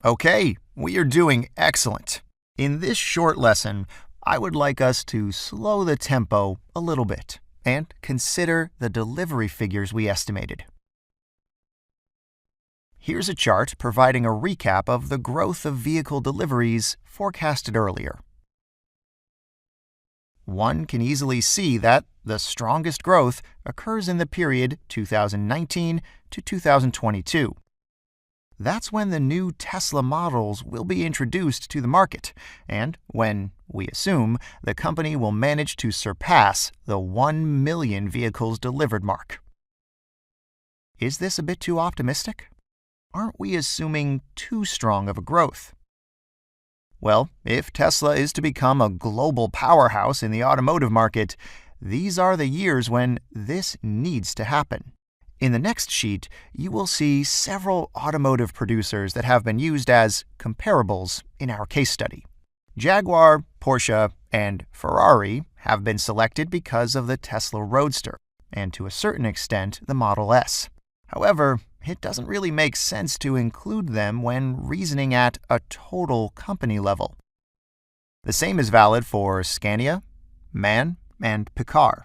Okay, we are doing excellent. In this short lesson, I would like us to slow the tempo a little bit and consider the delivery figures we estimated. Here's a chart providing a recap of the growth of vehicle deliveries forecasted earlier. One can easily see that the strongest growth occurs in the period 2019 to 2022. That's when the new Tesla models will be introduced to the market, and when, we assume, the company will manage to surpass the 1 million vehicles delivered mark. Is this a bit too optimistic? Aren't we assuming too strong of a growth? Well, if Tesla is to become a global powerhouse in the automotive market, these are the years when this needs to happen. In the next sheet, you will see several automotive producers that have been used as comparables in our case study. Jaguar, Porsche, and Ferrari have been selected because of the Tesla Roadster, and to a certain extent, the Model S. However, it doesn't really make sense to include them when reasoning at a total company level. The same is valid for Scania, MAN, and Picard.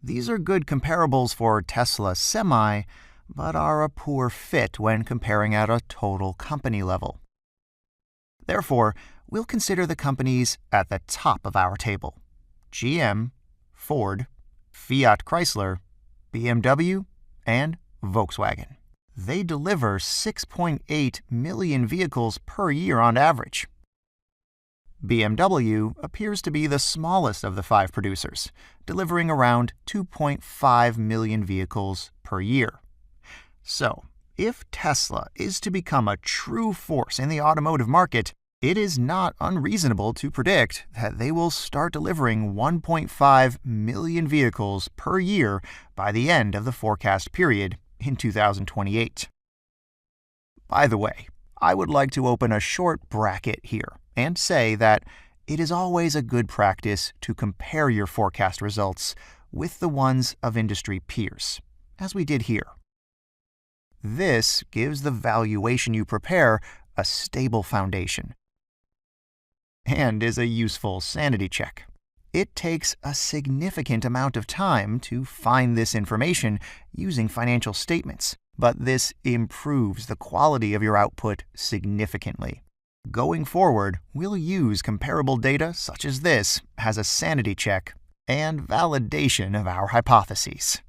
These are good comparables for Tesla Semi, but are a poor fit when comparing at a total company level. Therefore, we'll consider the companies at the top of our table: GM, Ford, Fiat Chrysler, BMW, and Volkswagen. They deliver 6.8 million vehicles per year on average. BMW appears to be the smallest of the 5 producers, delivering around 2.5 million vehicles per year. So, if Tesla is to become a true force in the automotive market, it is not unreasonable to predict that they will start delivering 1.5 million vehicles per year by the end of the forecast period in 2028. By the way, I would like to open a short bracket here and say that it is always a good practice to compare your forecast results with the ones of industry peers, as we did here. This gives the valuation you prepare a stable foundation and is a useful sanity check. It takes a significant amount of time to find this information using financial statements, but this improves the quality of your output significantly. Going forward, we'll use comparable data such as this as a sanity check and validation of our hypotheses.